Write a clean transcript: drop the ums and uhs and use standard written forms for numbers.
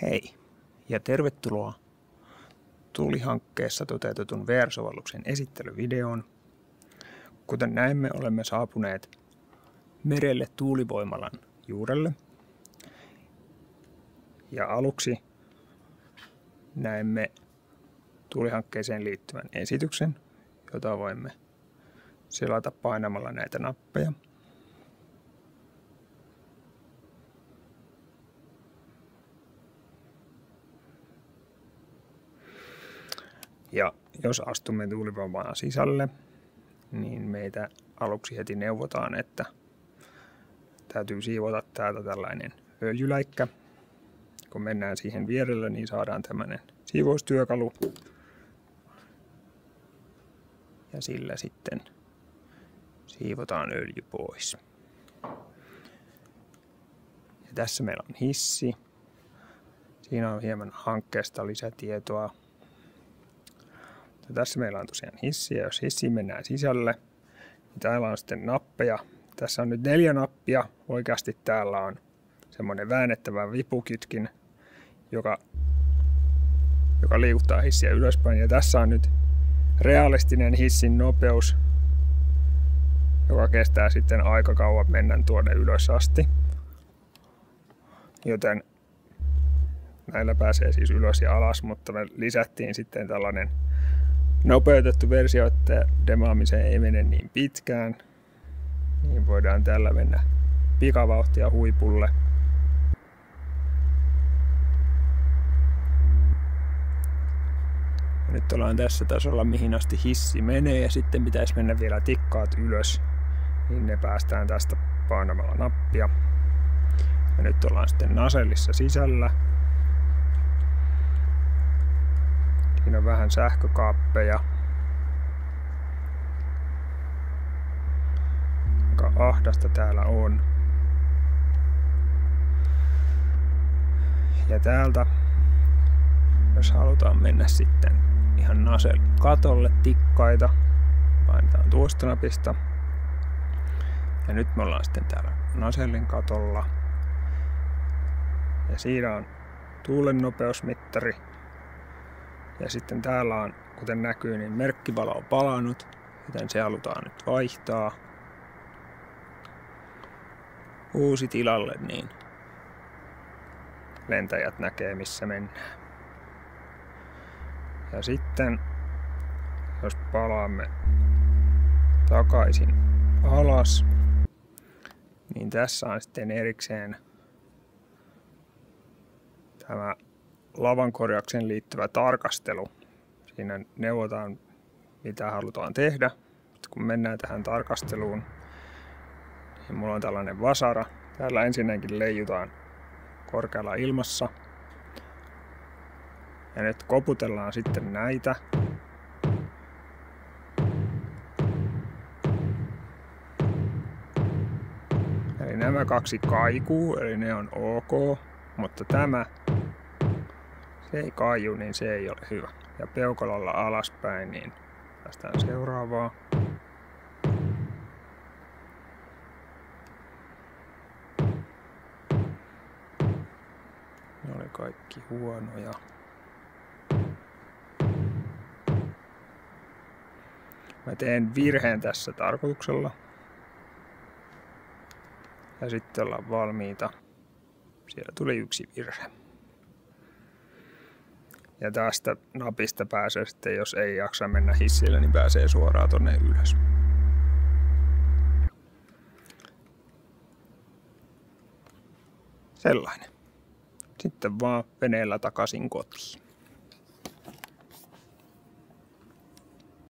Hei ja tervetuloa Tuulihankkeessa toteutetun VR-sovelluksen esittelyvideoon. Kuten näemme, olemme saapuneet merelle tuulivoimalan juurelle. Ja aluksi näemme tuulihankkeeseen liittyvän esityksen, jota voimme selata painamalla näitä nappeja. Ja jos astumme tuulivoimalan sisälle, niin meitä aluksi heti neuvotaan, että täytyy siivota täältä tällainen öljyläikkä. Kun mennään siihen vierelle, niin saadaan tämmöinen siivoustyökalu. Ja sillä sitten siivotaan öljy pois. Ja tässä meillä on hissi. Siinä on hieman hankkeesta lisätietoa. Ja tässä meillä on tosiaan hissi, ja jos hissiin mennään sisälle, niin täällä on sitten nappeja. Tässä on nyt 4 nappia. Oikeasti täällä on semmoinen väännettävä vipukytkin, joka liikuttaa hissiä ylöspäin. Ja tässä on nyt realistinen hissin nopeus, joka kestää sitten aika kauan mennä tuonne ylös asti. Joten näillä pääsee siis ylös ja alas, mutta me lisättiin sitten tällainen nopeutettu versio, että demaamiseen ei mene niin pitkään. Niin voidaan tällä mennä pikavauhtia huipulle. Ja nyt ollaan tässä tasolla, mihin asti hissi menee, ja sitten pitäisi mennä vielä tikkaat ylös, niin ne päästään tästä painamalla nappia. Ja nyt ollaan sitten nasellissa sisällä. Siinä on vähän sähkökaappeja. Aika ahdasta täällä on. Ja täältä, jos halutaan mennä sitten ihan nasellin katolle tikkaita, painetaan tuosta napista. Ja nyt me ollaan sitten täällä nasellin katolla. Ja siinä on tuulen nopeusmittari. Ja sitten täällä on, kuten näkyy, niin merkkivalo on palannut, joten se halutaan nyt vaihtaa uusi tilalle, niin lentäjät näkee, missä mennään. Ja sitten, jos palaamme takaisin alas, niin tässä on sitten erikseen tämä lavankorjaukseen liittyvä tarkastelu. Siinä neuvotaan, mitä halutaan tehdä. Mutta kun mennään tähän tarkasteluun, niin mulla on tällainen vasara. Täällä ensinnäkin leijutaan korkealla ilmassa. Ja nyt koputellaan sitten näitä. Eli nämä 2 kaikuu, eli ne on ok, mutta tämä se ei kaiju, niin se ei ole hyvä. Ja peukalolla alaspäin, niin päästään seuraavaa. Ne oli kaikki huonoja. Mä teen virheen tässä tarkoituksella. Ja sitten ollaan valmiita. Siellä tuli 1 virhe. Ja tästä napista pääsee sitten, jos ei jaksa mennä hissille, niin pääsee suoraan tonne ylös. Sellainen. Sitten vaan veneellä takaisin kotiin.